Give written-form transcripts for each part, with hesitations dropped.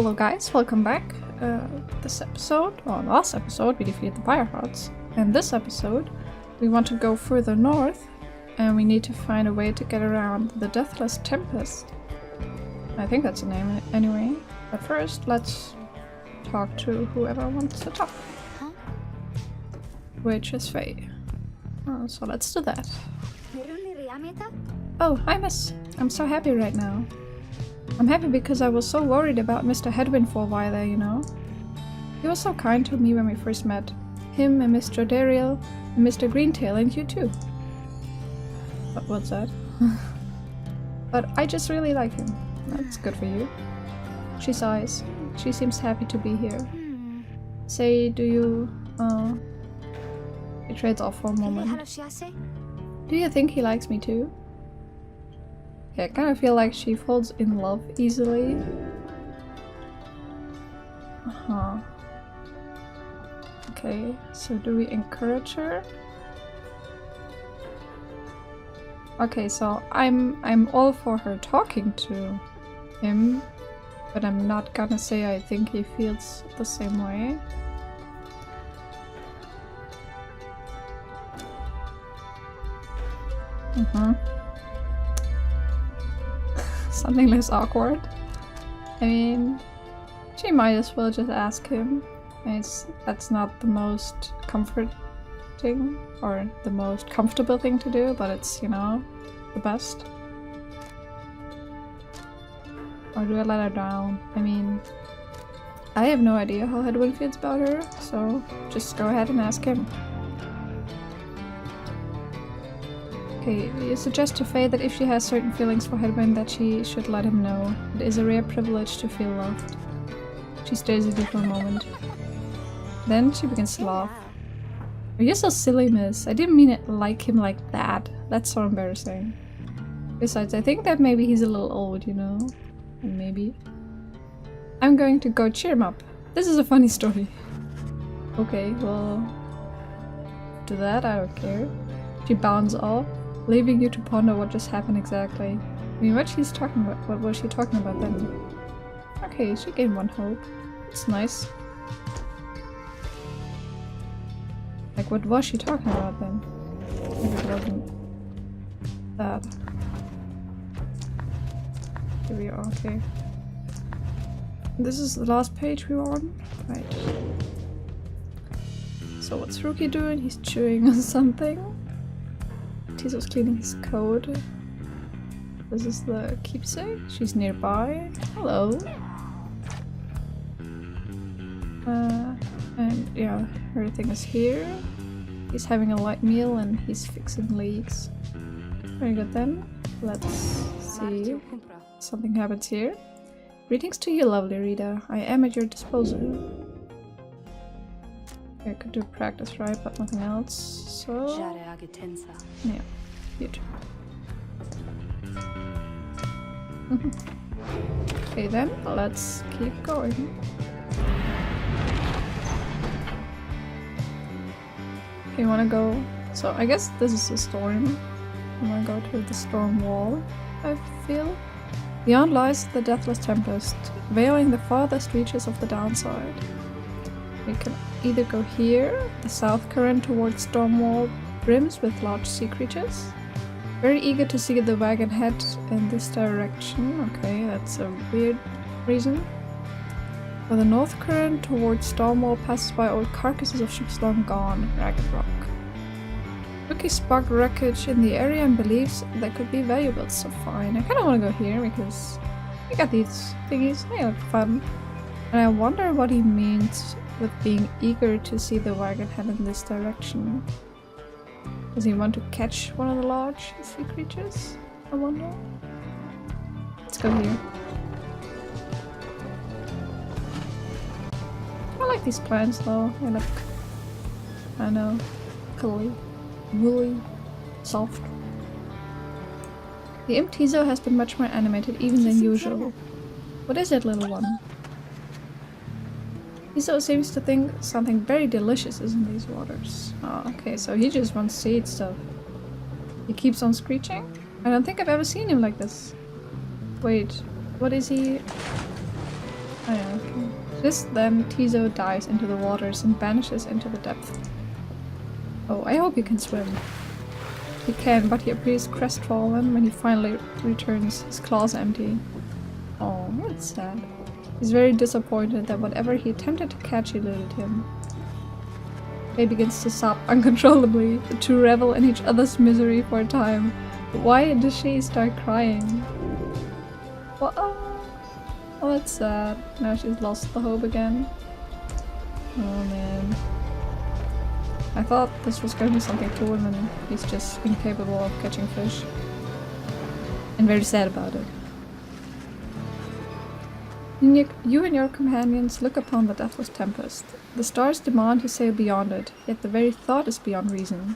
Hello guys, welcome back. This episode, or last episode, we defeated the Pyre hearts. And this episode, we want to go further north, and we need to find a way to get around the Deathless Tempest. I think that's the name anyway. But first, let's talk to whoever wants to talk. Which is Faye. So let's do that. Oh, hi miss. I'm so happy right now. I'm happy because I was so worried about Mr. Headwind for a while there, you know. He was so kind to me when we first met. Him and Mr. Dariel and Mr. Greentail and you too. What's that? But I just really like him. That's good for you. She sighs. She seems happy to be here. Say, do you... He trades off for a moment. Do you think he likes me too? Yeah, I kind of feel like she falls in love easily. Okay, so do we encourage her? Okay, so I'm all for her talking to him, but I'm not gonna say I think he feels the same way. Something less awkward. I mean, she might as well just ask him. That's not the most comforting or the most comfortable thing to do, but it's, you know, the best. Or do I let her down? I mean, I have no idea how Headwind feels about her, so just go ahead and ask him. Okay, you suggest to Faye that if she has certain feelings for Headwind that she should let him know. It is a rare privilege to feel loved. She stares at you for a moment. Then she begins to laugh. Oh, you're so silly, miss. I didn't mean it like him like that. That's so embarrassing. Besides, I think that maybe he's a little old, you know? Maybe. I'm going to go cheer him up. This is a funny story. Okay, well... Do that, I don't care. She bounds off, leaving you to ponder what just happened exactly. I mean, what was she talking about then? Okay, she gained one hope. It's nice. Like, what was she talking about then? Maybe it wasn't that. Here we are, okay. This is the last page we were on? Right. So what's Rookie doing? He's chewing on something. Tizo's cleaning his coat. This is the keepsake. She's nearby. Hello. And yeah, everything is here. He's having a light meal and he's fixing leaks. Very good then. Let's see. Something happens here. Greetings to you, lovely Rita. I am at your disposal. I could do practice, right? But nothing else. So... yeah, huge. Okay then, let's keep going. Okay, you wanna go... So I guess this is a storm. I wanna go to the storm wall, I feel. Beyond lies the Deathless Tempest, veiling the farthest reaches of the downside. We can either go here, the south current towards Stormwall brims with large sea creatures. Very eager to see the wagon head in this direction. Okay, that's a weird reason. For the north current towards Stormwall passes by old carcasses of ships long gone, ragged rock. Rookie spotted wreckage in the area and believes there could be valuables, so fine. I kinda wanna go here because we got these thingies, they look fun. And I wonder what he means with being eager to see the wagon head in this direction. Does he want to catch one of the large sea creatures? I wonder. Let's go here. I like these plants though. They look, I know, curly, woolly, soft. The imp Tizo has been much more animated even than usual. What is it, little one? Tizo seems to think something very delicious is in these waters. Oh, okay, so he just wants to eat stuff. He keeps on screeching? I don't think I've ever seen him like this. Wait, what is he? Oh yeah, okay. Just then, Tizo dives into the waters and vanishes into the depth. Oh, I hope he can swim. He can, but he appears crestfallen when he finally returns, his claws empty. Oh, that's sad. He's very disappointed that whatever he attempted to catch eluded him. Faye begins to sob uncontrollably. The two revel in each other's misery for a time. But why does she start crying? What? Oh, that's sad. Now she's lost the hope again. Oh man. I thought this was going to be something to him and he's just incapable of catching fish. And very sad about it. You and your companions look upon the deathless tempest. The stars demand you sail beyond it, yet the very thought is beyond reason.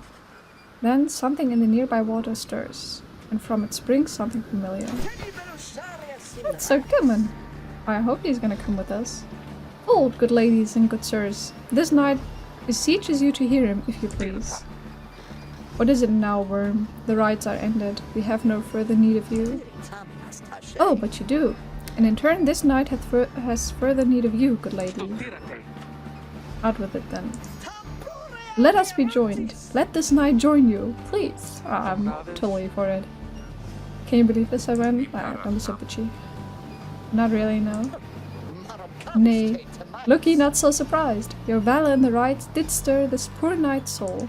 Then something in the nearby water stirs, and from it springs something familiar. That's Sir Gilman. I hope he's gonna come with us. Hold, good ladies and good sirs. This knight beseeches you to hear him, if you please. What is it now, worm? The rites are ended. We have no further need of you. Oh, but you do. And in turn, this knight has further need of you, good lady. Out with it then. Let us be joined. Let this knight join you, please. I'm totally for it. Can you believe this, Evan? Don't be so bitchy. Not really, no. Nay, look ye not so surprised. Your valor in the rites did stir this poor knight's soul.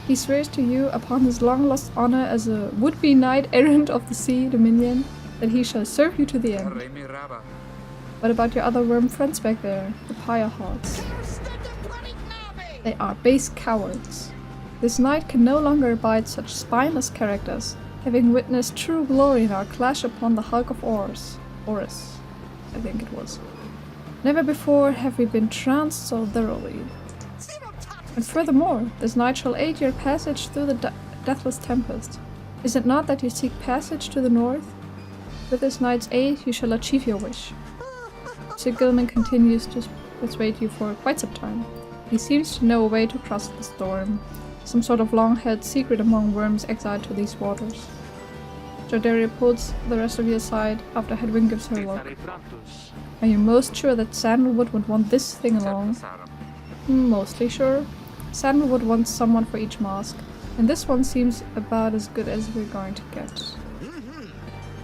He swears to you upon his long-lost honor as a would-be knight-errant of the sea dominion, that he shall serve you to the end. What about your other worm friends back there, the Pyre hordes? They are base cowards. This knight can no longer abide such spineless characters, having witnessed true glory in our clash upon the hulk of Orus, I think it was. Never before have we been trounced so thoroughly. And furthermore, this knight shall aid your passage through the deathless tempest. Is it not that you seek passage to the north? With this knight's aid, you shall achieve your wish. Sir Gilman continues to persuade you for quite some time. He seems to know a way to cross the storm, some sort of long-held secret among worms exiled to these waters. Jordaria pulls the rest of you aside after Hedwyn gives her a look. Are you most sure that Sandalwood would want this thing along? Mostly sure. Sandalwood wants someone for each mask, and this one seems about as good as we're going to get.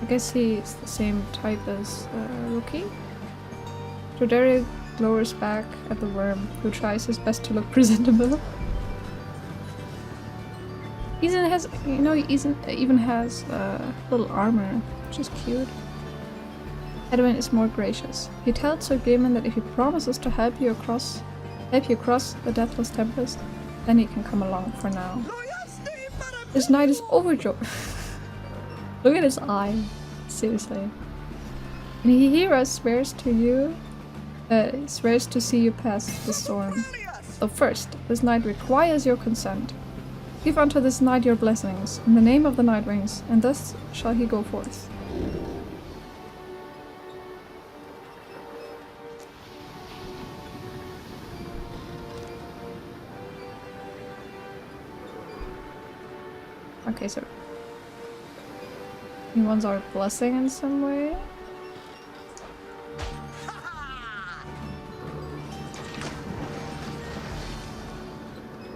I guess he's the same type as Rookie. Jordaria glowers back at the worm, who tries his best to look presentable. Ethan has, even has little armor, which is cute. Edwin is more gracious. He tells Sir Gaiman that if he promises to help you cross the deathless tempest, then he can come along for now. This knight is overjoyed. Look at his eye. Seriously. And Hihira swears to see you past the storm. So first, this knight requires your consent. Give unto this knight your blessings, in the name of the Nightwings, and thus shall he go forth. Okay, so he wants our blessing in some way.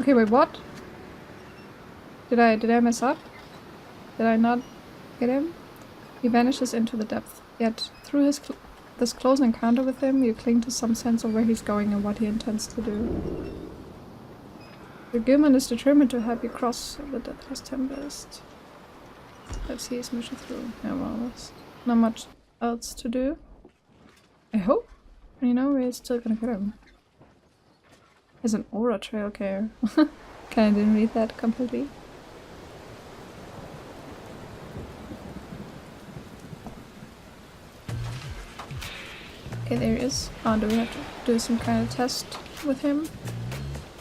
Okay, wait, what? Did I mess up? Did I not get him? He vanishes into the depth. Yet, through this close encounter with him, you cling to some sense of where he's going and what he intends to do. The Gilman is determined to help you cross the deathless tempest. Let's see his mission through. Yeah, well, there's not much else to do. I hope. We're still gonna get him. There's an aura trail, okay. Kinda didn't read that completely. Okay, there he is. Do we have to do some kind of test with him?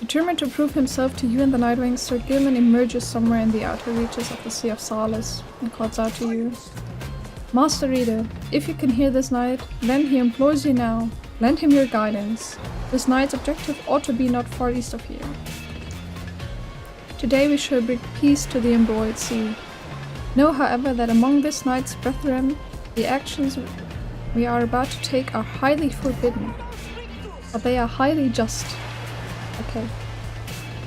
Determined to prove himself to you and the Nightwings, Sir Gilman emerges somewhere in the outer reaches of the Sea of Solace and calls out to you. Master Reader, if you can hear this knight, then he implores you now. Lend him your guidance. This knight's objective ought to be not far east of here. Today we shall bring peace to the embroiled sea. Know, however, that among this knight's brethren, the actions We are about to take our highly forbidden, but they are highly just. Okay.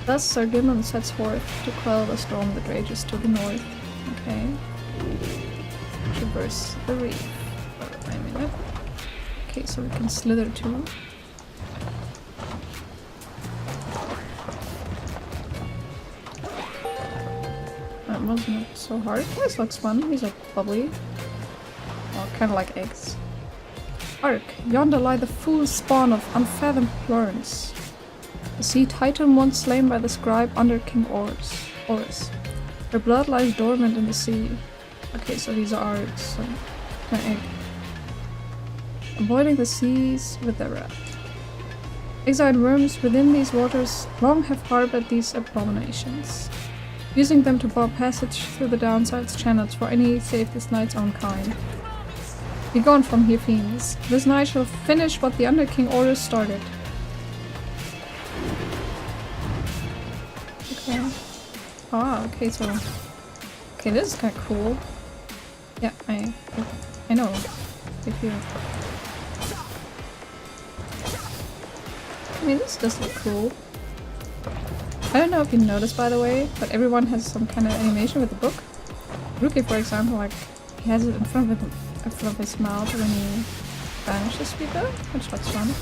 Thus Sir Gimlin sets forth to quell the storm that rages to the north. Okay. Traverse the reef. Wait a minute. Okay, so we can slither too. That wasn't so hard. This looks fun. These are bubbly. Well, kind of like eggs. Hark! Yonder lie the foul spawn of unfathomed Florence. The sea titan once slain by the scribe under King Horus. Her blood lies dormant in the sea. Okay, so these are eggs. An egg. Avoiding the seas with their wrath. Exiled worms within these waters long have harbored these abominations, using them to bar passage through the downside's channels for any save this knight's own kind. Be gone from here, fiends. This night shall finish what the Under King Horus started. Okay. Ah, okay, so... Okay, this is kinda cool. Yeah, I know. If you... I mean, this does look cool. I don't know if you noticed, by the way, but everyone has some kind of animation with the book. Rookie, for example, like, he has it in front of his mouth when he banishes the speaker, which looks fun.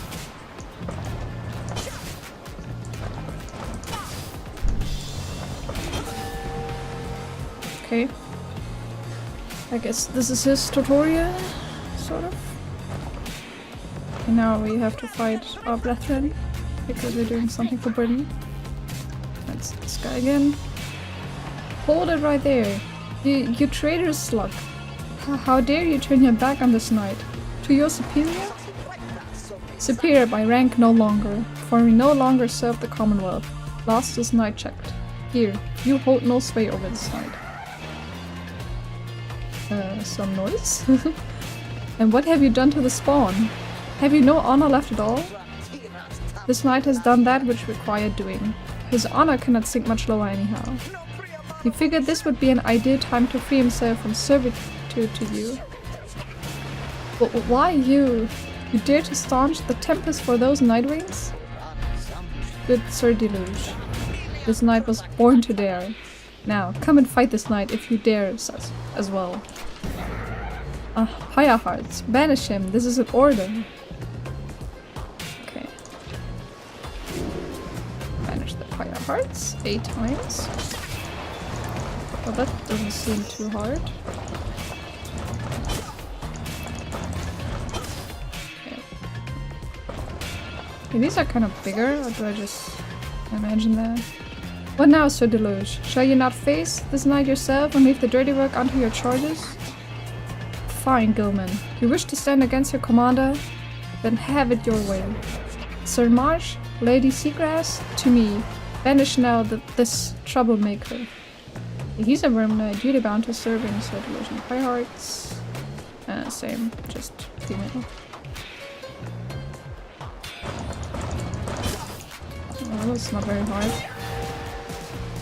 Okay. I guess this is his tutorial, sort of. And now we have to fight our brethren, because we're doing something for Britain. That's this guy again. Hold it right there! You traitorous slug! How dare you turn your back on this knight? To your superior? Superior by rank no longer, for we no longer serve the Commonwealth. Last this knight checked. Here, you hold no sway over this knight. Some noise? And what have you done to the spawn? Have you no honor left at all? This knight has done that which required doing. His honor cannot sink much lower anyhow. He figured this would be an ideal time to free himself from servitude to you. But why you? You dare to staunch the tempest for those Nightwings? Good Sir Deluge. This knight was born to dare. Now, come and fight this knight if you dare as well. Pyre hearts, banish him, this is an order. Okay. Banish the Pyre hearts 8 times. Well, that doesn't seem too hard. Okay. Okay, these are kind of bigger, or do I just imagine that? What now, Sir Deluge? Shall you not face this knight yourself and leave the dirty work onto your charges? Fine, Gilman. You wish to stand against your commander? Then have it your way. Sir Marsh, Lady Seagrass, to me. Banish now this troublemaker. He's a worm knight, duty bound to serving Sir Deluge and Pyre hearts. Same, just female. Oh, that's not very hard.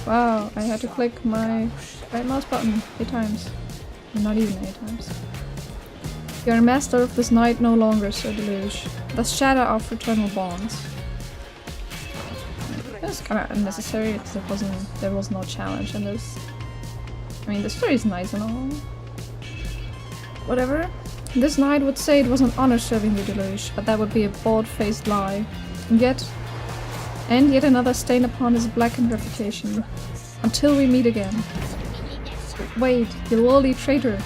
Wow, I had to click my right mouse button 8 times. Not even 8 times. You are master of this night no longer, Sir Deluge. Thus shatter our fraternal bonds. That's kind of unnecessary because there was no challenge in this. I mean, the story is nice and all. Whatever. This knight would say it was an honor serving the Deluge, but that would be a bald-faced lie. And yet another stain upon his blackened reputation. Until we meet again. Wait, you lowly traitor!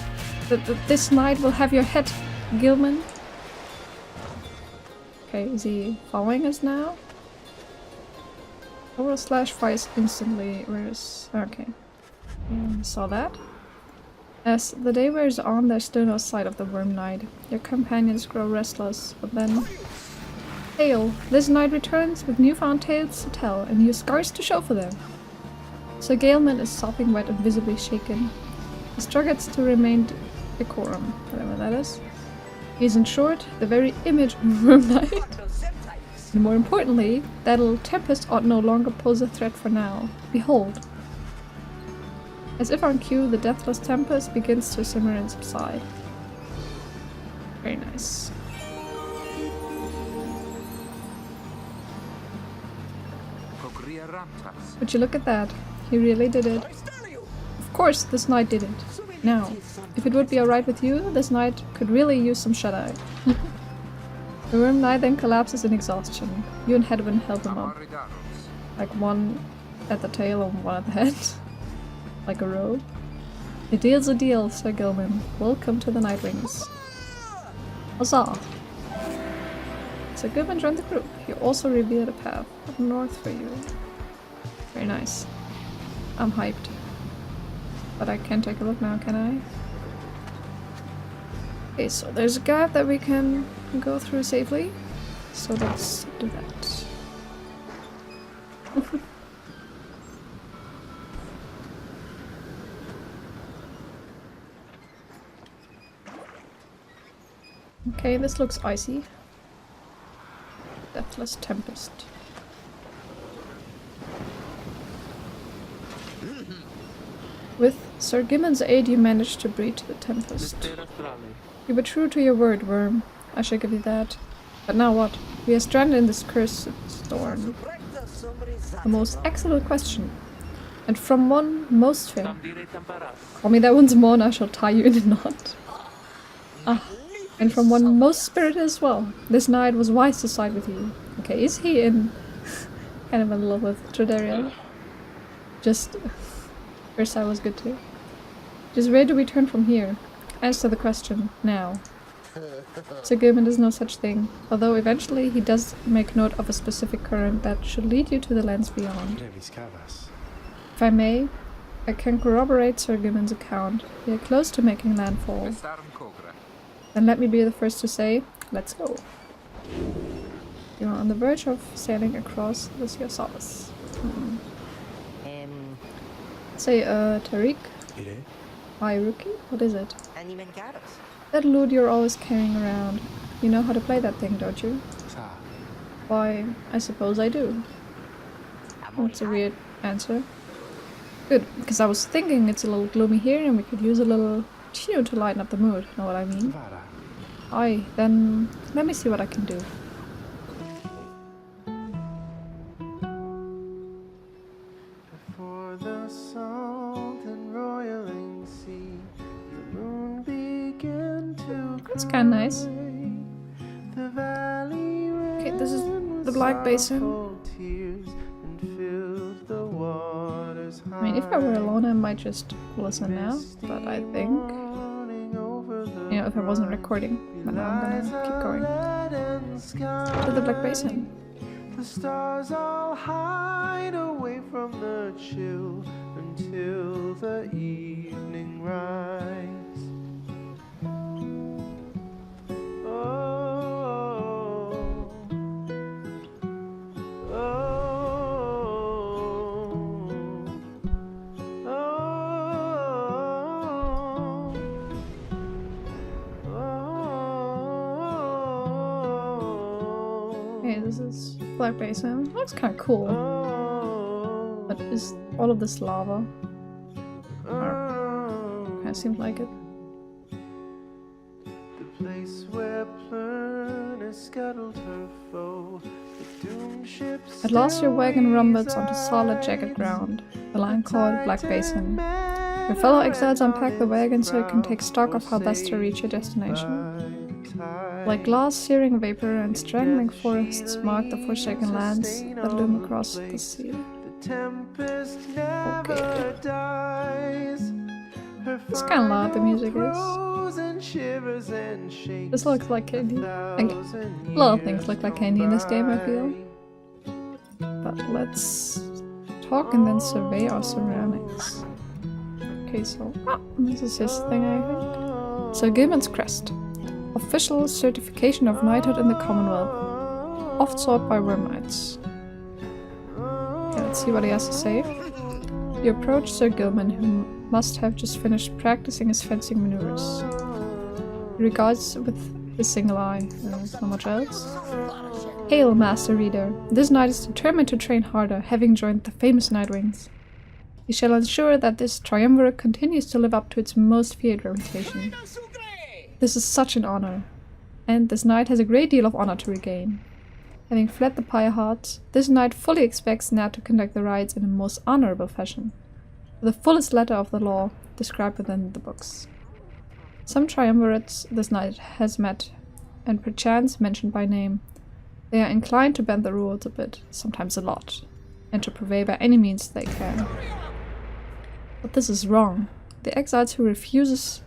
This knight will have your head, Gilman. Okay, is he following us now? Over slash fires instantly. Where's okay? Saw that. As the day wears on, there's still no sight of the Worm Knight. Your companions grow restless, but then... Hail! This knight returns with newfound tales to tell and new scars to show for them. Sir Gilman is sopping wet and visibly shaken. He struggles to remain decorum, whatever that is. He is in short the very image of a Worm Knight. And more importantly, that little tempest ought no longer pose a threat for now. Behold! As if on cue, the deathless tempest begins to simmer and subside. Very nice. Would you look at that? He really did it. Of course, this knight did it. Now, if it would be alright with you, this knight could really use some shut-eye. The worm knight then collapses in exhaustion. You and Hedwyn help him up. Like one at the tail and one at the head. Like a rope. A deal's a deal, Sir Gilman. Welcome to the Nightwings. Huzzah! Sir Gilman joined the group. He also revealed a path up north for you. Very nice. I'm hyped. But I can't take a look now, can I? Okay, so there's a gap that we can go through safely. So let's do that. Okay, this looks icy. Deathless Tempest. With Sir Gimmon's aid you managed to breach the Tempest. You were true to your word, Worm. I shall give you that. But now what? We are stranded in this cursed storm. A most excellent question. And from one most fair. Call me that once more and I shall tie you in a knot. Ah, and from one most spirited as well. This knight was wise to side with you. Okay, is he in kind of in love with Tredariel? Just first I was good too. Just where do we turn from here? Answer the question now. Sir Gilman does no such thing, although eventually he does make note of a specific current that should lead you to the lands beyond. If I may, I can corroborate Sir Gilman's account. We are close to making landfall. Then let me be the first to say, let's go. You are on the verge of sailing across the Sea of Solace. Say, Tariq? Hi, rookie? What is it? That loot you're always carrying around. You know how to play that thing, don't you? Why, I suppose I do. That's a weird answer. Good, because I was thinking it's a little gloomy here and we could use a little tune to lighten up the mood, know what I mean? Aye, then let me see what I can do. That's kind of nice. Okay, this is the Black Basin. I mean, if I were alone I might just listen now, but I think, you know, if I wasn't recording, but now I'm gonna keep going to the Black Basin. The stars all hide away from the chill until the evening rise. Okay, this is Black Basin. Looks kind of cool. But is all of this lava? Kind of seems like it. The place where Plurna scuttled her foe. The doomed ships. At last your wagon rumbles onto solid jagged ground, the line called Black Basin. Your fellow exiles unpack the wagon so you can take stock of how best to reach your destination. Like glass searing vapor and strangling forests mark the forsaken lands that loom across the sea. Okay. It's kind of loud, the music is. This looks like candy. Like, a lot of things look like candy in this game, I feel. But let's talk and then survey our surroundings. Okay, so this is his thing, I think. So Gilman's Crest. Official certification of knighthood in the Commonwealth. Oft sought by worm knights. Okay, let's see what he has to say. You approach Sir Gilman, who must have just finished practicing his fencing maneuvers. He regards with his single eye, not much else. Hail, Master Reader. This knight is determined to train harder, having joined the famous Nightwings. He shall ensure that this triumvirate continues to live up to its most feared reputation. This is such an honor. and this knight has a great deal of honor to regain. Having fled the Pyre heart, this knight fully expects Nat to conduct the rites in a most honorable fashion, to the fullest letter of the law described within the books. Some triumvirates this knight has met, and perchance mentioned by name. They are inclined to bend the rules a bit, sometimes a lot, and to prevail by any means they can. But this is wrong. The exile who refuses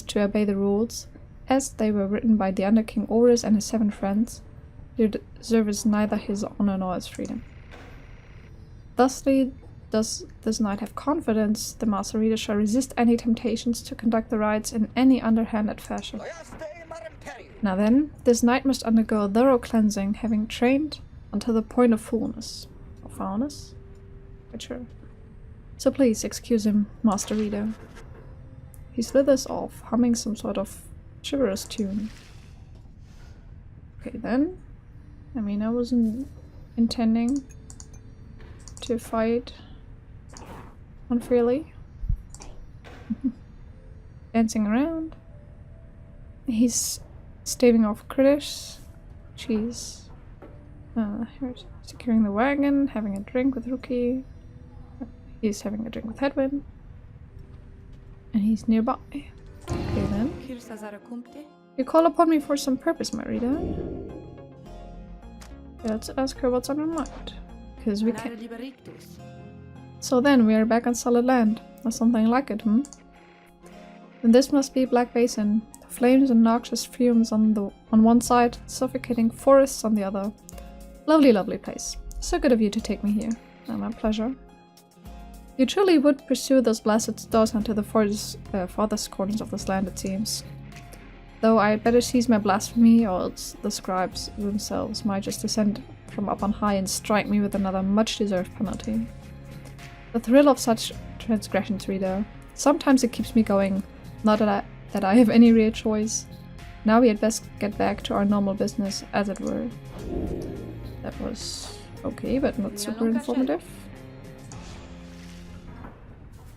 to obey the rules, as they were written by the Under King Orus and his 7 friends, deserves neither his honor nor his freedom. Thusly does this knight have confidence the Master Reader shall resist any temptations to conduct the rites in any underhanded fashion. Now then, this knight must undergo a thorough cleansing, having trained until the point of fullness. Or foulness? Quite sure. So please excuse him, Master Reader. He slithers off, humming some sort of chivalrous tune. Okay then. I mean, I wasn't intending to fight unfairly. Dancing around. He's staving off critters. Jeez. Here's securing the wagon, having a drink with Rookie. He's having a drink with Headwind. And he's nearby. Okay then. You call upon me for some purpose, my reader. Let's ask her what's on her mind. Because we can. So then, we are back on solid land. Or something like it, Then this must be Black Basin. The flames and noxious fumes on one side, suffocating forests on the other. Lovely, lovely place. So good of you to take me here. My pleasure. You truly would pursue those blasted stars unto the farthest corners of this land, it seems. Though I had better cease my blasphemy, or else the scribes themselves might just descend from up on high and strike me with another much-deserved penalty. The thrill of such transgressions, reader. Sometimes it keeps me going, not that I have any real choice. Now we had best get back to our normal business, as it were. That was okay, but not super informative.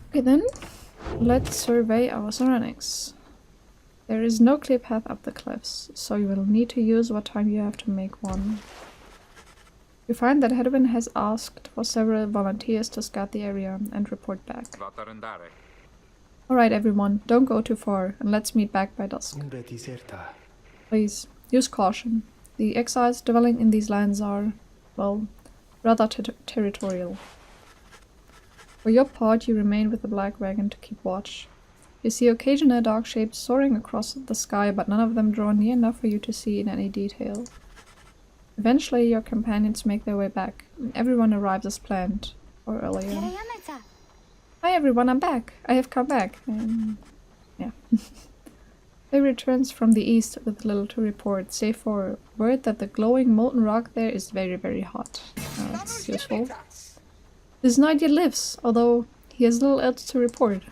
Okay then, let's survey our surroundings. There is no clear path up the cliffs, so you will need to use what time you have to make one. You find that Hedwin has asked for several volunteers to scout the area and report back. Alright everyone, don't go too far, and let's meet back by dusk. Please, use caution. The exiles dwelling in these lands are, well, rather territorial. For your part, you remain with the Black Wagon to keep watch. You see occasional dark shapes soaring across the sky, but none of them draw near enough for you to see in any detail. Eventually, your companions make their way back, and everyone arrives as planned, or earlier. Hi everyone, I'm back! I have come back. Yeah. They returns from the east with little to report, save for word that the glowing molten rock there is very, very hot. That's useful. This knight yet lives, although he has little else to report.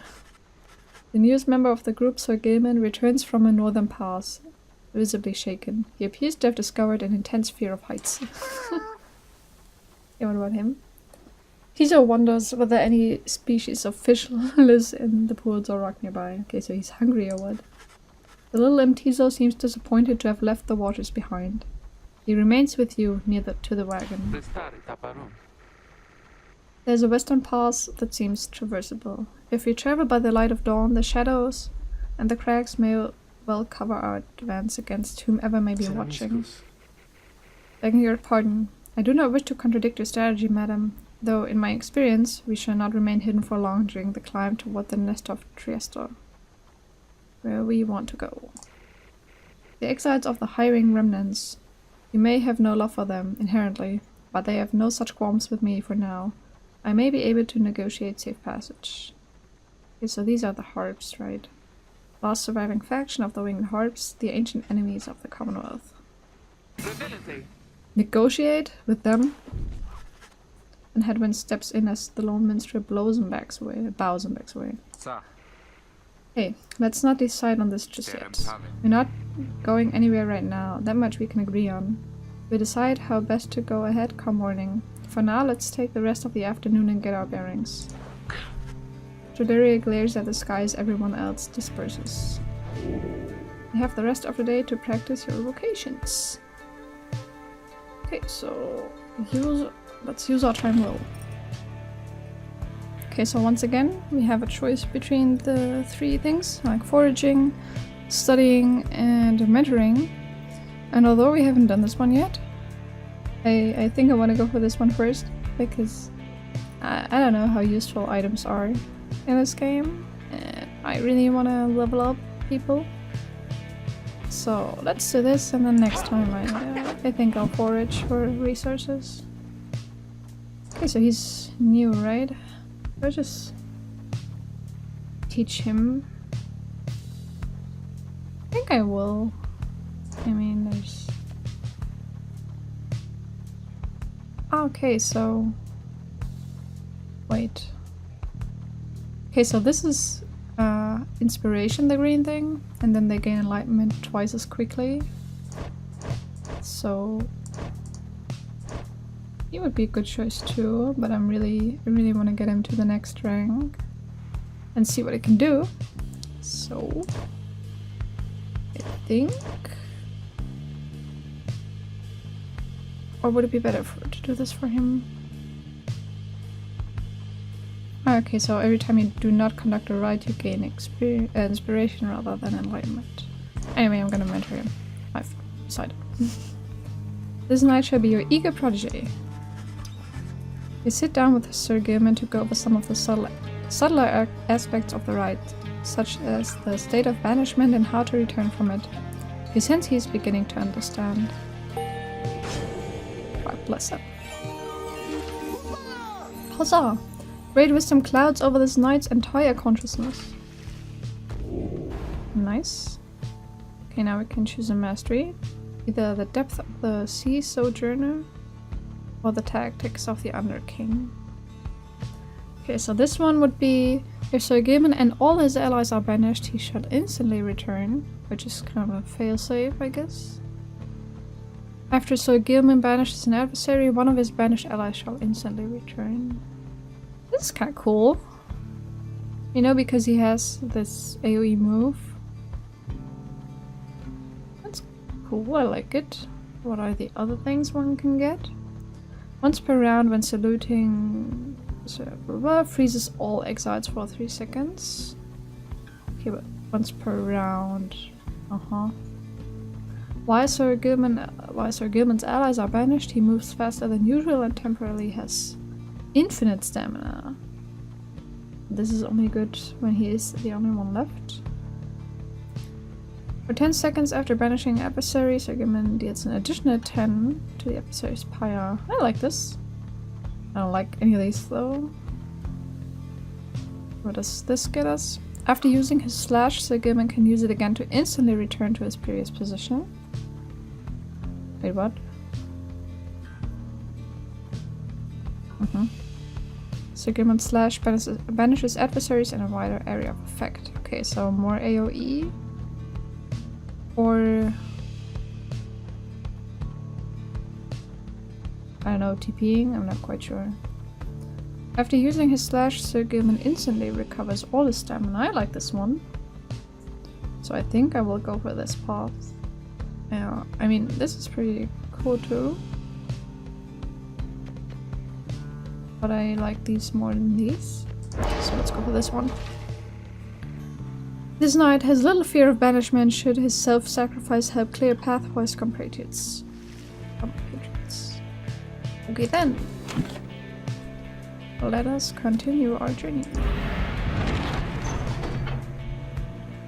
The newest member of the group, Sir Gilman, returns from a northern pass, visibly shaken. He appears to have discovered an intense fear of heights. Yeah, what about him? Tiso wonders whether any species of fish lives in the pools or rock nearby. Okay, so he's hungry or what? The little imp Tiso seems disappointed to have left the waters behind. He remains with you near to the wagon. There's a western pass that seems traversable. If we travel by the light of dawn, the shadows and the crags may well cover our advance against whomever may be watching. Begging your pardon, I do not wish to contradict your strategy, madam, though in my experience we shall not remain hidden for long during the climb toward the nest of Triesta, where we want to go. The exiles of the hiring remnants, you may have no love for them, inherently, but they have no such qualms with me for now. I may be able to negotiate safe passage. Okay, so these are the Harps, right? Last surviving faction of the Winged Harps, the ancient enemies of the Commonwealth. Negotiate with them? And Hedwin steps in as the lone minstrel bows and backs away. Hey, let's not decide on this just yet. We're not going anywhere right now, that much we can agree on. We'll decide how best to go ahead come morning. For now, let's take the rest of the afternoon and get our bearings. Tredaria glares at the sky as everyone else disperses. You have the rest of the day to practice your vocations. Okay, so let's use our time well. Okay, so once again, we have a choice between the three things, like foraging, studying, and mentoring. And although we haven't done this one yet, I think I want to go for this one first, because I don't know how useful items are in this game, and I really want to level up people. So let's do this, and then next time I think I'll forage for resources. Okay, so he's new, right? I'll just teach him. I think I will. I mean, there's... Okay, so... Wait. Okay, so this is inspiration, the green thing, and then they gain enlightenment twice as quickly. So... he would be a good choice too, but I really want to get him to the next rank and see what it can do. So I think, or would it be better to do this for him? Okay, so every time you do not conduct a rite, you gain inspiration rather than enlightenment. Anyway, I'm gonna mentor him. I've decided. This knight shall be your eager protege. You sit down with Sir Gilman to go over some of the subtler aspects of the rite, such as the state of banishment and how to return from it. You sense he is beginning to understand. God bless him. Huzzah! Great wisdom clouds over this knight's entire consciousness. Nice. Okay, now we can choose a mastery. Either the depth of the sea sojourner or the tactics of the Underking. Okay, so this one would be, if Sir Gilman and all his allies are banished, he shall instantly return, which is kind of a failsafe, I guess. After Sir Gilman banishes an adversary, one of his banished allies shall instantly return. This is kind of cool. You know, because he has this AoE move. That's cool, I like it. What are the other things one can get? Once per round when saluting, freezes all exiles for 3 seconds. Okay, but once per round. While Sir Gilman's allies are banished, he moves faster than usual and temporarily has infinite stamina. This is only good when he is the only one left. For 10 seconds after banishing adversary, Sir Gilman deals an additional 10 to the adversary's Pyre. I like this. I don't like any of these though. What does this get us? After using his slash, Sir Gilman can use it again to instantly return to his previous position. Wait, what? Sir Gilman's slash banishes adversaries in a wider area of effect. Okay, so more AoE. Or I don't know, TPing? I'm not quite sure. After using his slash, Sir Gilman instantly recovers all his stamina. I like this one. So I think I will go for this path. Yeah, I mean, this is pretty cool too. But I like these more than these. So let's go for this one. This knight has little fear of banishment should his self-sacrifice help clear a path for his compatriots. Okay then. Let us continue our journey.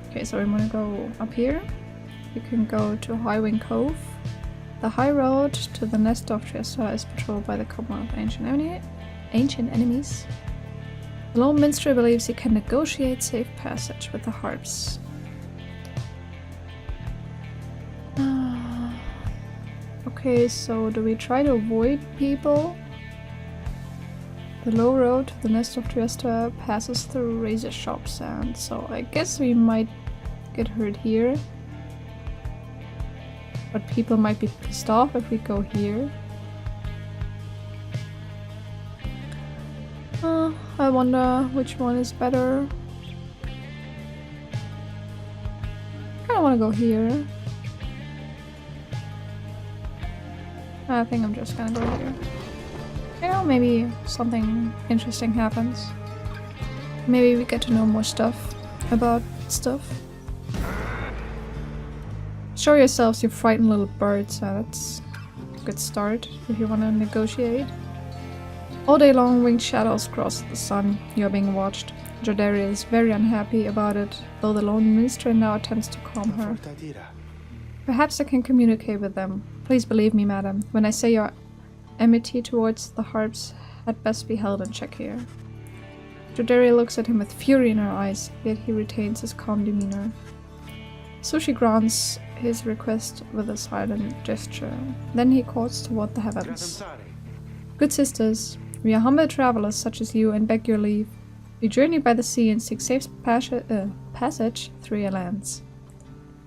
Okay, so I'm gonna go up here. You can go to Highwing Cove. The high road to the nest of Triesta is patrolled by the command of ancient enemies. The lone minstrel believes he can negotiate safe passage with the harps. Okay, so do we try to avoid people? The low road to the nest of Triesta passes through razor sharp sand, so I guess we might get hurt here. But people might be pissed off if we go here. I wonder which one is better. I kinda want to go here. I think I'm just gonna go here. You know, maybe something interesting happens. Maybe we get to know more stuff about stuff. Show yourselves, you frightened little birds. That's a good start if you want to negotiate. All day long, winged shadows cross the sun. You are being watched. Jordaria is very unhappy about it, though the lone minister now attempts to calm her. Perhaps I can communicate with them. Please believe me, madam, when I say your enmity towards the harps had best be held in check here. Jordaria looks at him with fury in her eyes, yet he retains his calm demeanor. Sushi grants his request with a silent gesture. Then he calls toward the heavens. Good sisters, we are humble travelers such as you and beg your leave. We journey by the sea and seek safe passage through your lands.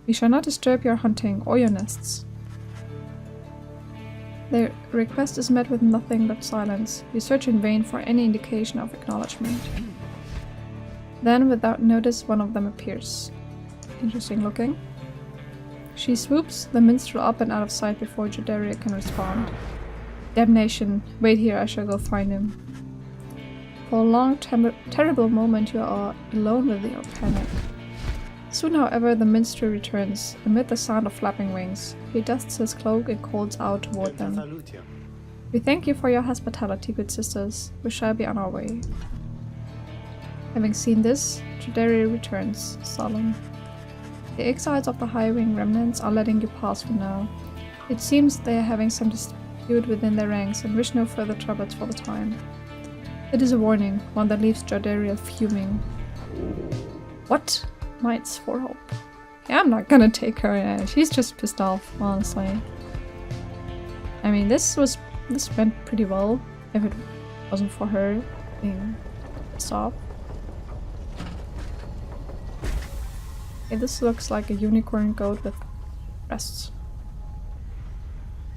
We shall not disturb your hunting or your nests. Their request is met with nothing but silence. You search in vain for any indication of acknowledgement. Then, without notice, one of them appears. Interesting looking. She swoops the minstrel up and out of sight before Jordaria can respond. Damnation! Wait here, I shall go find him. For a long, terrible moment you are alone with your panic. Soon, however, the minstrel returns. Amid the sound of flapping wings, he dusts his cloak and calls out toward them. We thank you for your hospitality, good sisters. We shall be on our way. Having seen this, Jordaria returns, solemn. The exiles of the High-Wing remnants are letting you pass for now. It seems they are having some dispute within their ranks and wish no further troubles for the time. It is a warning, one that leaves Jordaria fuming. What? Mites for hope. Yeah, I'm not gonna take her in. She's just pissed off, honestly. I mean, this went pretty well if it wasn't for her being pissed off. Okay, this looks like a unicorn goat with breasts.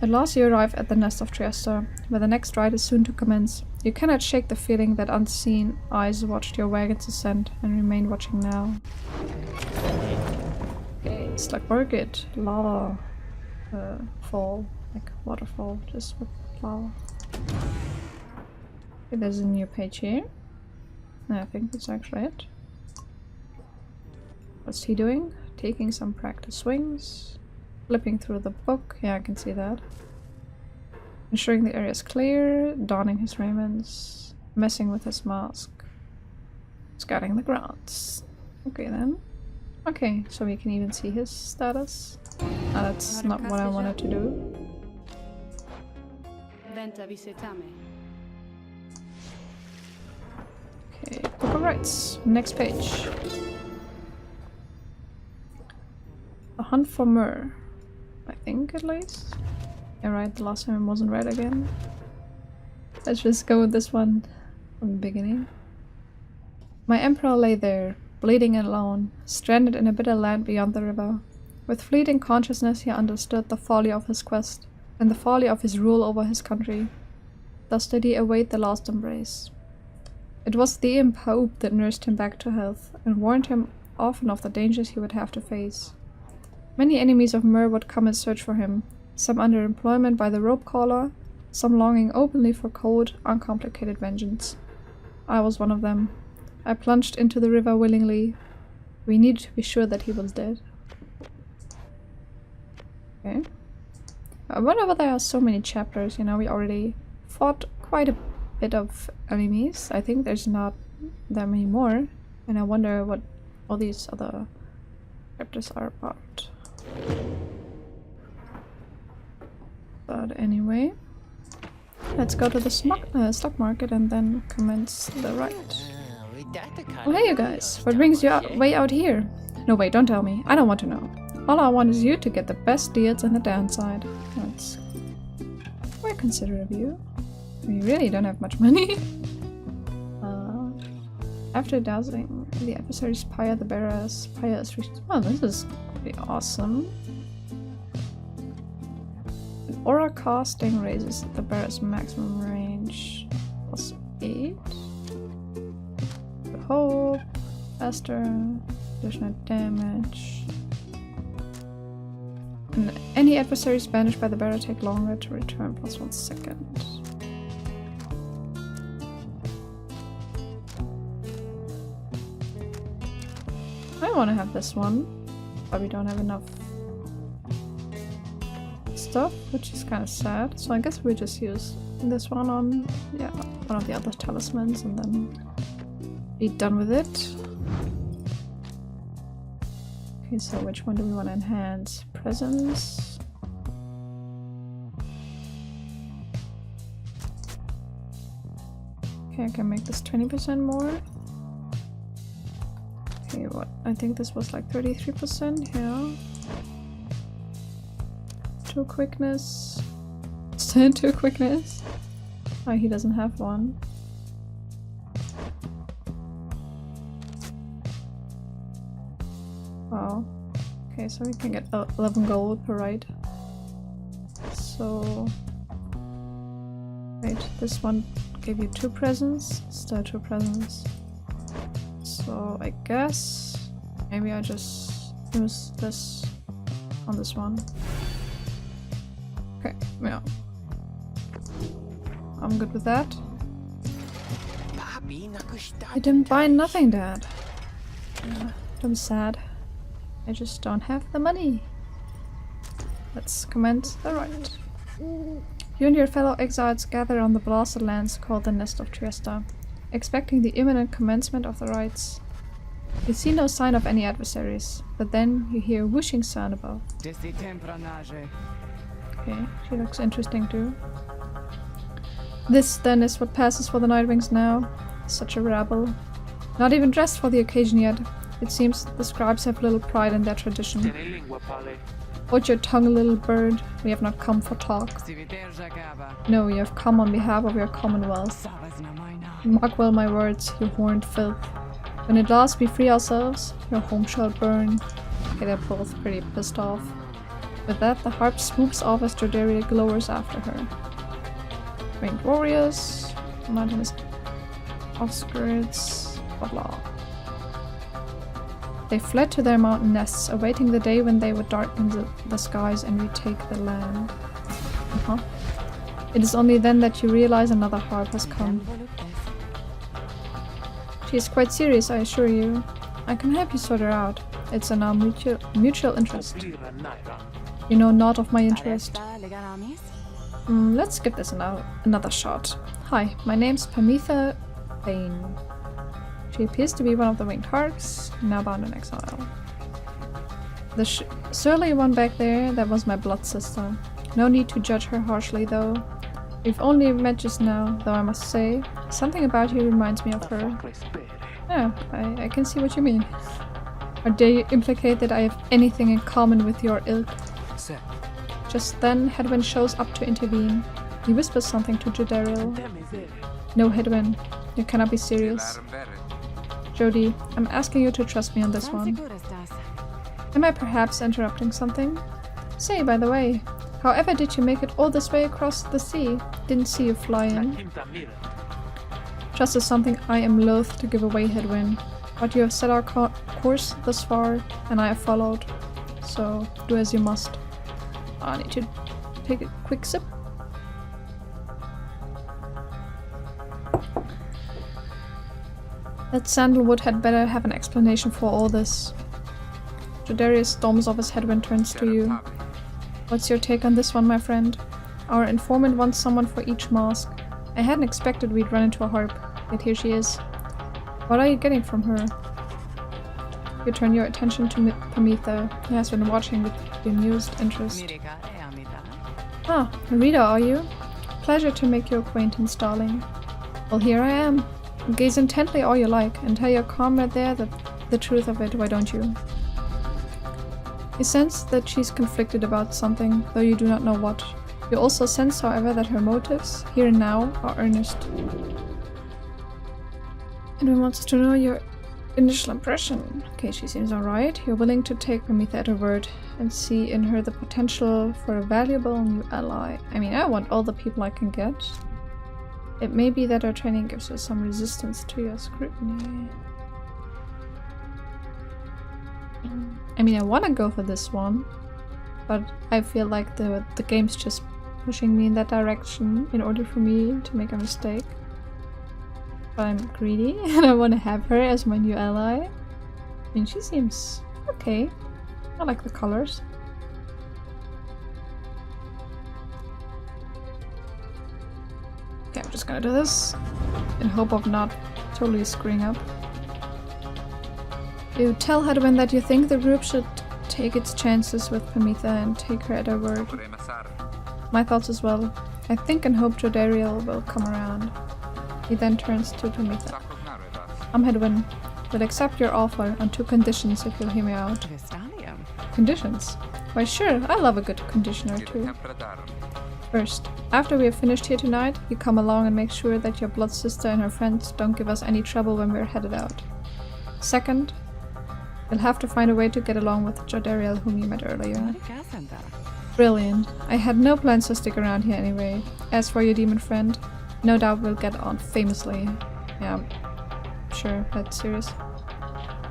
At last you arrive at the nest of Triesta, where the next ride is soon to commence. You cannot shake the feeling that unseen eyes watched your wagon's ascent and remain watching now. Okay, it's like Market lava fall, like waterfall, just with lava. Okay, there's a new page here. I think that's actually it. What's he doing? Taking some practice swings. Flipping through the book. Yeah, I can see that. Ensuring the area is clear. Donning his raiments. Messing with his mask. Scouting the grounds. Okay then. Okay, so we can even see his status. That's not what I wanted to do. Okay, book of rights. Next page. A hunt for myrrh. I think, at least. Yeah, right, the last time it wasn't right again. Let's just go with this one from the beginning. My emperor lay there, bleeding and alone, stranded in a bitter land beyond the river. With fleeting consciousness he understood the folly of his quest, and the folly of his rule over his country. Thus did he await the last embrace. It was the imp Hope that nursed him back to health, and warned him often of the dangers he would have to face. Many enemies of Myr would come in search for him, some under employment by the rope caller, some longing openly for cold, uncomplicated vengeance. I was one of them. I plunged into the river willingly. We needed to be sure that he was dead. Okay. Whenever there are so many chapters, you know, we already fought quite a bit of enemies. I think there's not that many more, and I wonder what all these other chapters are about. But anyway, let's go to the stock market and then commence the ride. Oh hey you guys, what brings you way out here? No wait, don't tell me, I don't want to know. All I want is you to get the best deals and the downside. That's quite considerate of you. We really don't have much money. After dousing the adversary's Pyre, the bearer's Pyre is reached. Oh, this is pretty awesome. An aura casting raises the bearer's maximum range plus 8. Hope, faster, additional damage. And any adversaries banished by the bearer take longer to return plus 1 second. I want to have this one, but we don't have enough stuff, which is kind of sad. So I guess we just use this one on, yeah, one of the other talismans and then be done with it. Okay, so which one do we want to enhance? Presence. Okay, I can make this 20% more. Okay, what? I think this was like 33%, yeah. 2 quickness. Still 2 quickness. Oh, he doesn't have one. Wow. Okay, so we can get 11 gold per ride. So... wait, this one gave you 2 presents, still 2 presents. So I guess maybe I just use this on this one. Okay, yeah. I'm good with that. I didn't buy nothing, Dad. Yeah, I'm sad. I just don't have the money. Let's commence the rite. You and your fellow exiles gather on the blasted lands called the Nest of Triesta, expecting the imminent commencement of the rites. You see no sign of any adversaries, but then you hear a whooshing sound above. Okay, she looks interesting too. This then is what passes for the Nightwings now. Such a rabble. Not even dressed for the occasion yet. It seems the scribes have little pride in their tradition. Hold your tongue, little bird. We have not come for talk. No, you have come on behalf of your commonwealth. Mark well my words, you horned filth. When at last we free ourselves, your home shall burn. Okay, they're both pretty pissed off. With that, the harp swoops off as Jordaria glowers after her. Winged warriors, mountainous offskirts, blah blah. They fled to their mountain nests, awaiting the day when they would darken the skies and retake the land. It is only then that you realize another harp has come. She is quite serious, I assure you. I can help you sort her out. It's in our mutual interest. You know naught of my interest. Let's give this another shot. Hi, my name's Pamitha Bane. She appears to be one of the winged harps, now bound in exile. The surly one back there, that was my blood sister. No need to judge her harshly though. We've only met just now, though I must say, something about you reminds me of her. Oh, I can see what you mean. Or dare you implicate that I have anything in common with your ilk? Just then, Hedwyn shows up to intervene. He whispers something to Jordaria. No, Hedwyn, you cannot be serious. Jody, I'm asking you to trust me on this one. Am I perhaps interrupting something? Say, by the way, however did you make it all this way across the sea? Didn't see you fly in. Trust is something I am loath to give away, Hedwyn. But you have set our course thus far, and I have followed. So, do as you must. I need to take a quick sip. That Sandalwood had better have an explanation for all this. Jordaria storms off as Hedwyn turns to you. What's your take on this one, my friend? Our informant wants someone for each mask. I hadn't expected we'd run into a harp, yet here she is. What are you getting from her? You turn your attention to Pamitha, who has been watching with bemused interest. Ah, Rita, are you? Pleasure to make your acquaintance, darling. Well, here I am. Gaze intently all you like, and tell your comrade there the truth of it, why don't you? You sense that she's conflicted about something, though you do not know what. You also sense, however, that her motives, here and now, are earnest. Edwin wants to know your initial impression. Okay, she seems alright. You're willing to take Pamitha at her word, and see in her the potential for a valuable new ally. I mean, I want all the people I can get. It may be that our training gives her some resistance to your scrutiny. I mean, I want to go for this one. but I feel like the game's just pushing me in that direction in order for me to make a mistake. But I'm greedy and I want to have her as my new ally. I mean, she seems okay. I like the colors. Okay, I'm just gonna do this in hope of not totally screwing up. You tell Hedwyn that you think the group should take its chances with Pyre and take her at her word. My thoughts as well. I think and hope Jodariel will come around. He then turns to Pyre. I'm Hedwyn. Will accept your offer on 2 conditions if you'll hear me out. Conditions? Why sure, I love a good condition or 2. First, after we have finished here tonight, you come along and make sure that your blood sister and her friends don't give us any trouble when we're headed out. Second, you'll have to find a way to get along with Jodariel, whom you met earlier. Brilliant. I had no plans to stick around here anyway. As for your demon friend, no doubt we'll get on famously. Yeah, sure, that's serious.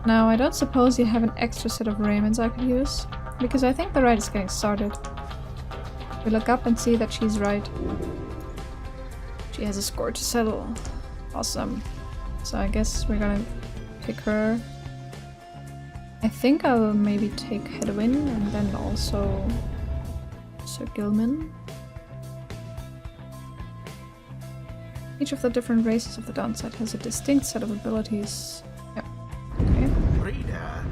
Now, I don't suppose you have an extra set of raiments I could use, because I think the ride is getting started. We look up and see that she's right. She has a score to settle. Awesome. So I guess we're gonna pick her. I think I'll maybe take Hedwyn and then also Sir Gilman. Each of the different races of the downside has a distinct set of abilities. Yep. Okay. Reader,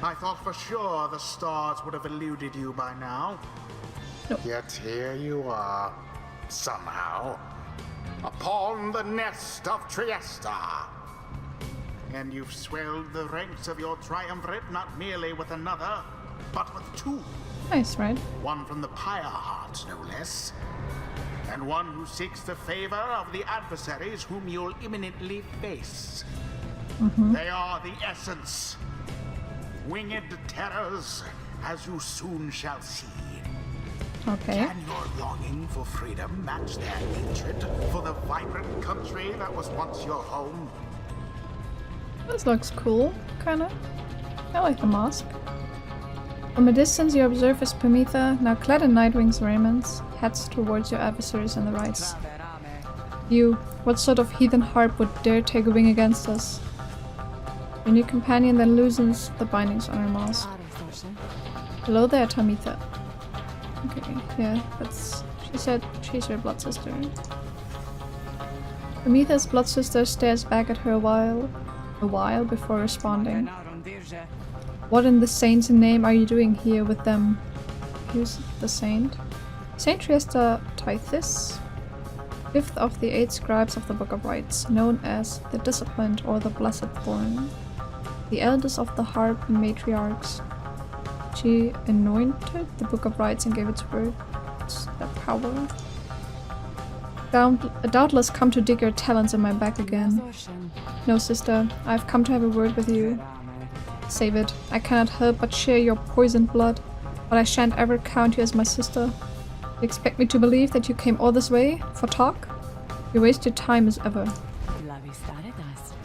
I thought for sure the stars would have eluded you by now. Nope. Yet here you are, somehow, upon the nest of Triesta. And you've swelled the ranks of your triumvirate not merely with another, but with 2. Nice, right? One from the Pyre heart, no less. And one who seeks the favor of the adversaries whom you'll imminently face. They are the essence. Winged terrors, as you soon shall see. Okay. Can your longing for freedom match their hatred for the vibrant country that was once your home? This looks cool, kinda. I like the mask. From a distance you observe as Pyre, now clad in Nightwing's raiments, heads towards your adversaries on the right. You, what sort of heathen harp would dare take a wing against us? Your new companion then loosens the bindings on her mask. Hello there, Pyre. Okay, yeah, that's... she said she's her blood sister. Pyre's blood sister stares back at her a while before responding. What in the saint's name are you doing here with them? Who's the saint? Saint Triesta Tithis, 5th of the 8 scribes of the Book of Rites, known as the Disciplined or the Blessed Born, the eldest of the Harp matriarchs. She anointed the Book of Rites and gave its words their power. Doubtless come to dig your talents in my back again. No, sister, I've come to have a word with you. Save it. I cannot help but share your poisoned blood, but I shan't ever count you as my sister. You expect me to believe that you came all this way for talk? You waste your time as ever.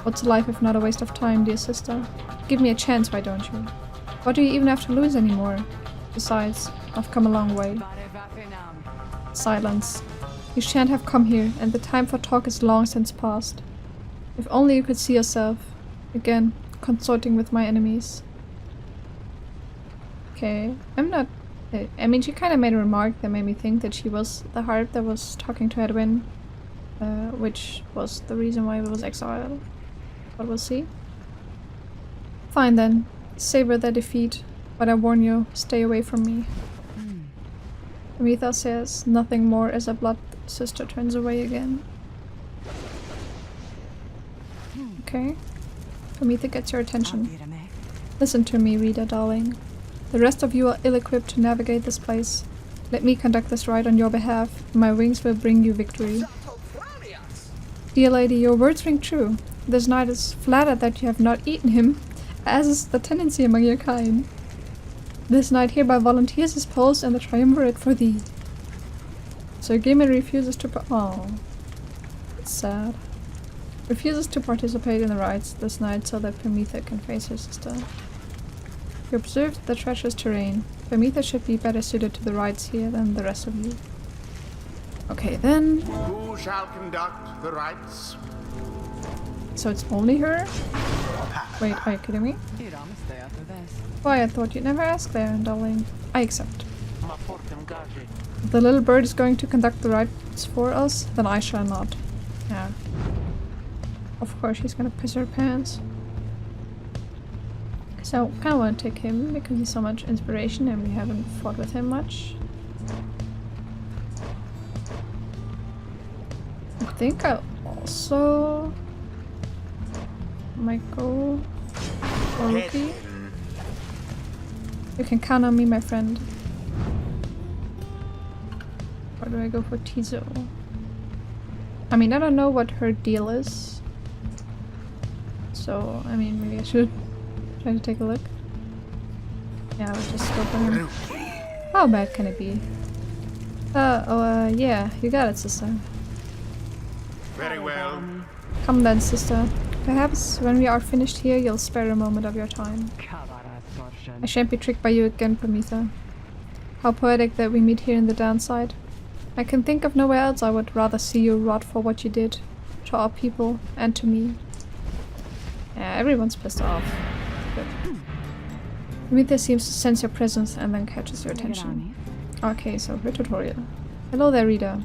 What's life if not a waste of time, dear sister? Give me a chance, why don't you? What do you even have to lose anymore? Besides, I've come a long way. Silence. You shan't have come here, and the time for talk is long since past. If only you could see yourself, again, consorting with my enemies. Okay, I'm not... I mean, she kind of made a remark that made me think that she was the harp that was talking to Hedwyn, which was the reason why he was exiled. But we'll see. Fine then. Savor their defeat, but I warn you, stay away from me. Pyre says nothing more as a blood sister turns away again. Okay. Pyre gets your attention. Listen to me, reader, darling. The rest of you are ill-equipped to navigate this place. Let me conduct this ride on your behalf, and my wings will bring you victory. Dear lady, your words ring true. This knight is flattered that you have not eaten him, as is the tendency among your kind. This knight hereby volunteers his post and the triumvirate for thee. Sir Gilman refuses to it's sad. Refuses to participate in the rites this night so that Pyre can face her sister. You observed the treacherous terrain. Prometheus should be better suited to the rites here than the rest of you. Okay, then. Who shall conduct the rites? So it's only her? Wait, are you kidding me? Why, I thought you'd never ask there, darling. I accept. If the little bird is going to conduct the rites for us, then I shall not. Yeah. Of course she's gonna piss her pants. So, kinda wanna take him because he's so much inspiration and we haven't fought with him much. I think I also might go for Rookie. You can count on me, my friend. Or do I go for Tizo? I mean, I don't know what her deal is. So, I mean, maybe I should try to take a look. Yeah, I'll just go for him. How bad can it be? Yeah, you got it, sister. Very well. Come then, sister. Perhaps when we are finished here, you'll spare a moment of your time. I shan't be tricked by you again, Prometheus. How poetic that we meet here in the downside. I can think of nowhere else I would rather see you rot for what you did to our people and to me. Yeah, everyone's pissed off. Good. Prometheus seems to sense your presence and then catches your attention. Okay, so her tutorial. Hello there, reader.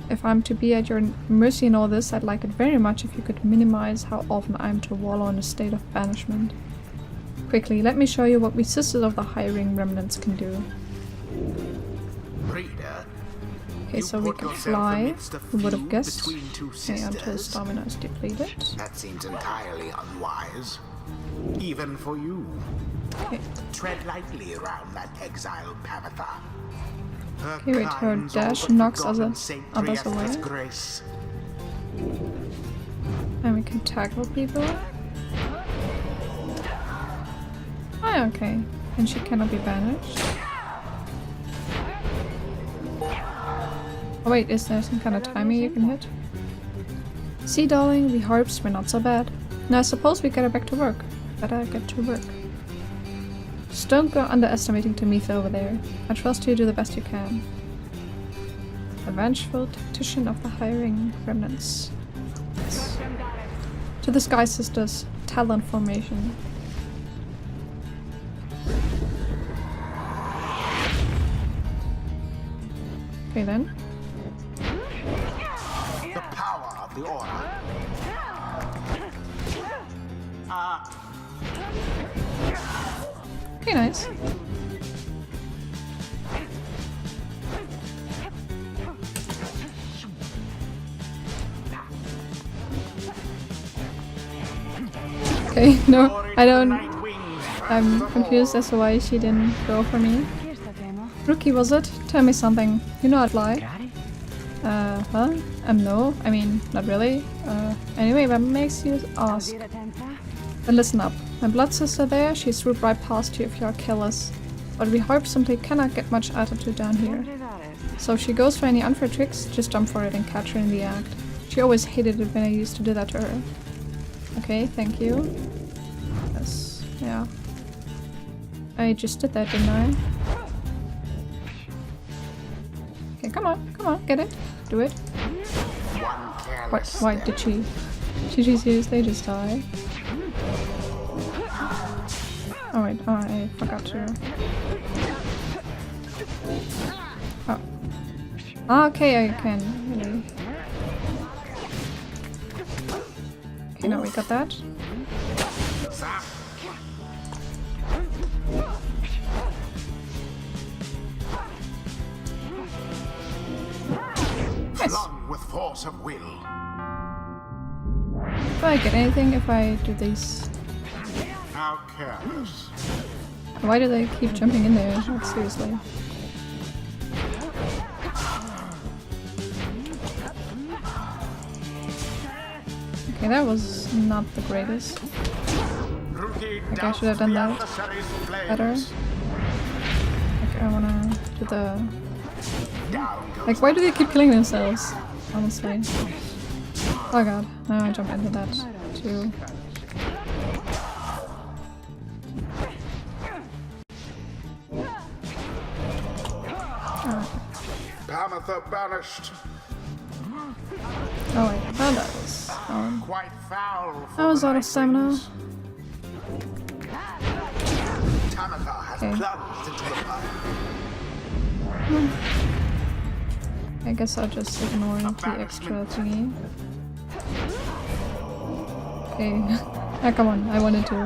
If I'm to be at your mercy in all this, I'd like it very much if you could minimize how often I'm to wallow in a state of banishment. Quickly, let me show you what we Sisters of the Hiring Remnants can do. Reader, Okay, so we can fly. Who would have guessed? Okay, until stamina is depleted. That seems entirely unwise. Even for you. Okay. Tread lightly around that exiled Pamitha. Okay, wait, her dash knocks others away. Grace. And we can tackle people. Oh, okay. And she cannot be banished. Oh wait, is there some kind of timing you can hit? See, darling, we harps were not so bad. Now I suppose we get back to work. Better get to work. Just don't go underestimating Tamitha over there. I trust you do the best you can. A vengeful tactician of the hiring remnants. Yes. To the Sky Sisters, Talon formation. Okay then. The power of the order. Okay, nice. Okay, no, I don't. I'm confused as to why she didn't go for me. Rookie, was it? Tell me something. You know I'd lie. Huh? No. I mean, not really. Anyway, what makes you ask? Then listen up. My blood sister there, she swooped right past you if you are careless. But we harp simply cannot get much attitude down here. So if she goes for any unfair tricks, just jump for it and catch her in the act. She always hated it when I used to do that to her. Okay, thank you. Yes, yeah. I just did that, didn't I? Okay, come on, get it. Do it. Why did she? She just used, they just die. Oh wait, oh, I forgot to. Oh. Ah, okay, I can, really. Okay, now we got that. Nice. With force of will. Do I get anything if I do these? How careless. Why do they keep jumping in there? Like, seriously. Okay, that was not the greatest. Like, I should have done that better. Like, I wanna do the... Like, why do they keep killing themselves? Honestly. Oh god, now I jump into that too. Pamatha banished. Oh wait, oh, that was Quite foul for I was the out of stamina. Nightwings. Tamatha has plunged into the fire. I guess I'll just ignore the extra thingy. Okay. Ah, come on, I wanted to.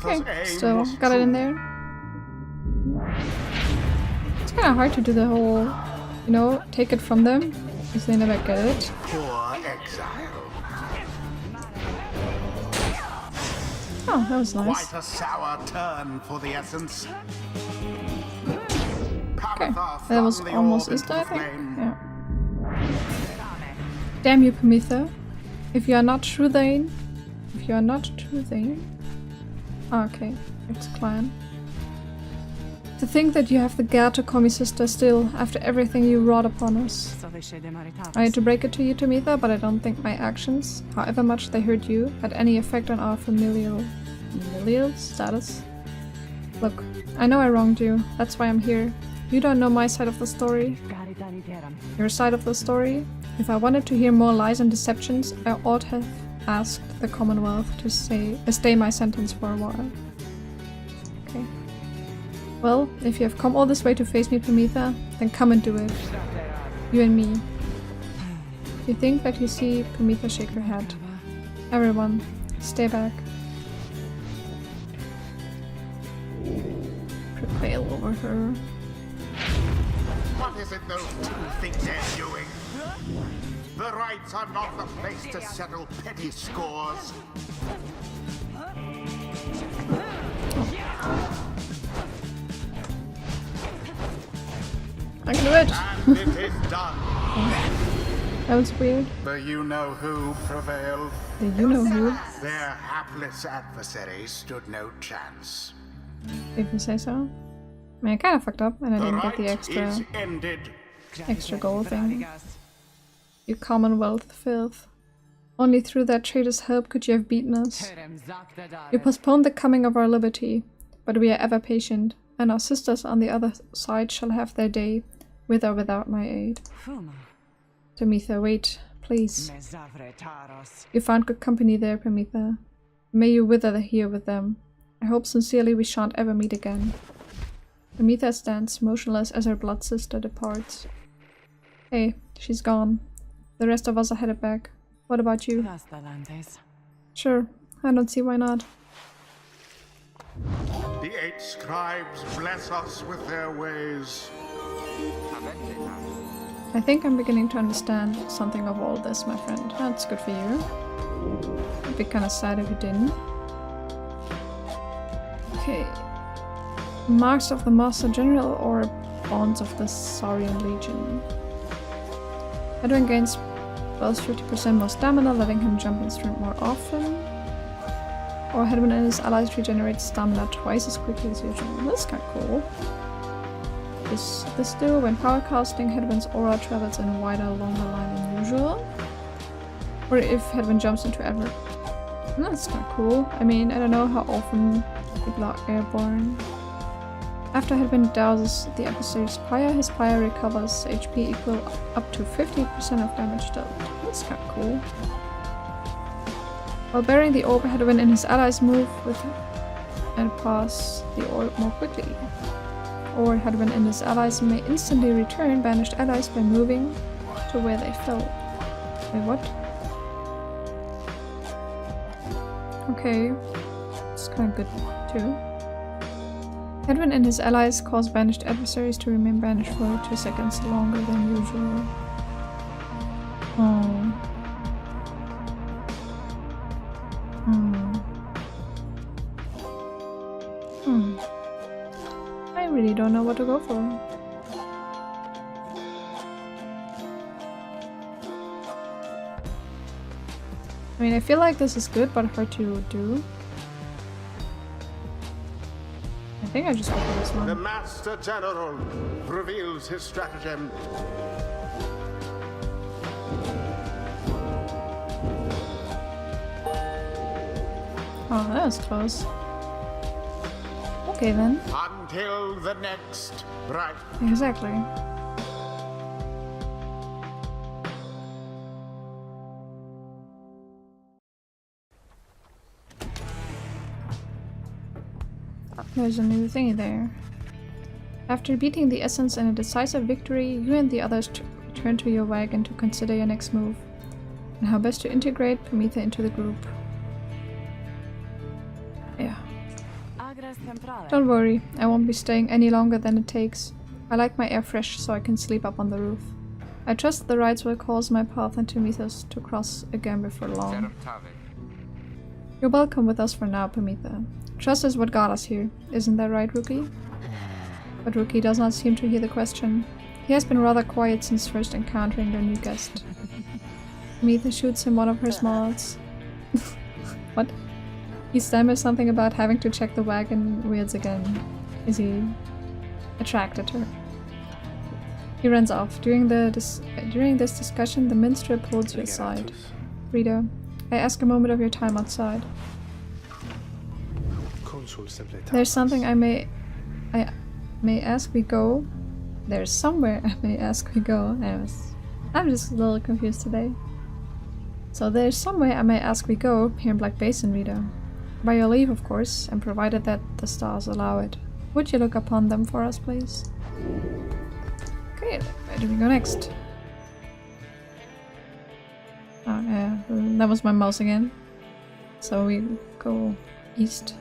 Okay, still got it in there. It's kind of hard to do the whole, you know, take it from them because they never get it. Poor exile. Oh, that was nice. Quite a sour turn for the essence. Okay, that was almost Easter, I think. Yeah. Damn you, Pyre. If you are not Truthane. If you are not Truthane. Oh, okay, it's clan. To think that you have the gall to call me sister still, after everything you wrought upon us. I hate to break it to you, Pyre, but I don't think my actions, however much they hurt you, had any effect on our familial status. Look, I know I wronged you, that's why I'm here. You don't know my side of the story. Your side of the story? If I wanted to hear more lies and deceptions, I ought have asked the Commonwealth to stay my sentence for a while. Okay. Well, if you have come all this way to face me, Pyre, then come and do it. You and me. You think that you see Pyre shake her head. Everyone, stay back. Prevail over her. What is it those two think they're doing? The rights are not the place to settle petty scores. I can do it! And it is done. That was weird. The you-know-who prevailed. The you-know-who? Their hapless adversary stood no chance. If you say so. I mean, I kind of fucked up and I didn't get the Is ended. extra gold thing. You Commonwealth filth. Only through that traitor's help could you have beaten us. You postponed the coming of our liberty, but we are ever patient, and our sisters on the other side shall have their day, with or without my aid. Pyre, wait, please. You found good company there, Pyre. May you wither here with them. I hope sincerely we shan't ever meet again. Pyre stands motionless as her blood sister departs. Hey, she's gone. The rest of us are headed back. What about you? Sure, I don't see why not. The 8 scribes bless us with their ways. I think I'm beginning to understand something of all this, my friend. That's good for you. I'd be kind of sad if you didn't. Okay. Marks of the Master General or Bonds of the Saurian Legion. Edwin gains both 50% more stamina, letting him jump and sprint more often. Or Hedwin and his allies regenerate stamina twice as quickly as usual. That's kind of cool. This do when power casting, Hedwin's aura travels in a wider, longer line than usual. Or if Hedwin jumps into ever. That's kind of cool. I mean, I don't know how often people are airborne. After Hedwin douses the adversary's Pyre, his Pyre recovers HP equal up to 50% of damage dealt. That's kind of cool. While bearing the orb, Hedwin and his allies move with and pass the orb more quickly. Or Hedwin and his allies may instantly return banished allies by moving to where they fell. Wait, what? Okay. It's kind of good too. Hedwin and his allies cause banished adversaries to remain banished for 2 seconds longer than usual. Oh. I really don't know what to go for. I mean, I feel like this is good, but hard to do. I think I just go for this one. The Master General reveals his stratagem. Oh, that was close. Okay then. Until the next bright. Exactly. There's a new thingy there. After beating the Essence in a decisive victory, you and the others return to your wagon to consider your next move, and how best to integrate Pyre into the group. Yeah. Don't worry, I won't be staying any longer than it takes. I like my air fresh so I can sleep up on the roof. I trust the rides will cause my path into Mythos to cross again before long. You're welcome with us for now, Pyre. Trust is what got us here, isn't that right, Rookie? But Rookie does not seem to hear the question. He has been rather quiet since first encountering their new guest. Pyre shoots him one of her smiles. What? He stammers something about having to check the wagon wheels again. Is he attracted to her? He runs off. During this discussion, the minstrel pulls you aside. Rita, I ask a moment of your time outside. There's something I may ask we go. There's somewhere I may ask we go. I'm just a little confused today. So there's somewhere I may ask we go here in Black Basin, Rita. By your leave, of course, and provided that the stars allow it. Would you look upon them for us, please? Okay, where do we go next? Oh yeah, that was my mouse again. So we go east.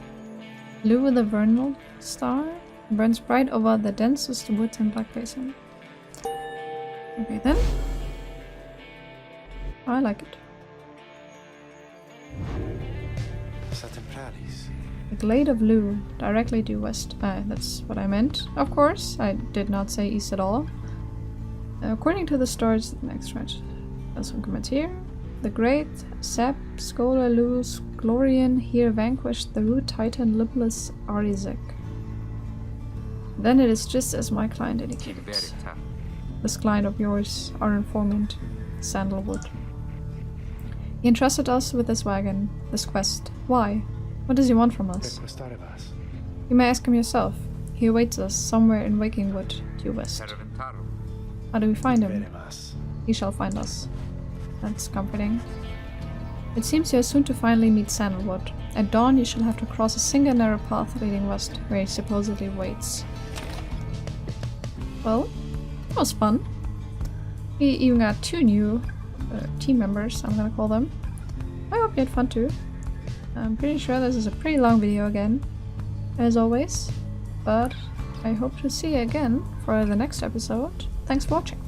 Blue the Vernal Star burns bright over the densest woods in Black Basin. Okay then. I like it. The Glade of Lu, directly due west. That's what I meant. Of course, I did not say east at all. According to the stars, the next stretch. There's some comments here. The great Sep Scholar Luz Glorian here vanquished the root titan Lipless Arizek. Then it is just as my client indicates. This client of yours, our informant, Sandalwood. He entrusted us with this wagon, this quest. Why? What does he want from us? You may ask him yourself. He awaits us somewhere in Wakingwood, due west. How do we find him? He shall find us. That's comforting. It seems you are soon to finally meet Sandalwood. At dawn you shall have to cross a single narrow path leading west, where he supposedly waits. Well, that was fun. We even got 2 new team members, I'm gonna call them. I hope you had fun too. I'm pretty sure this is a pretty long video again, as always. But I hope to see you again for the next episode. Thanks for watching.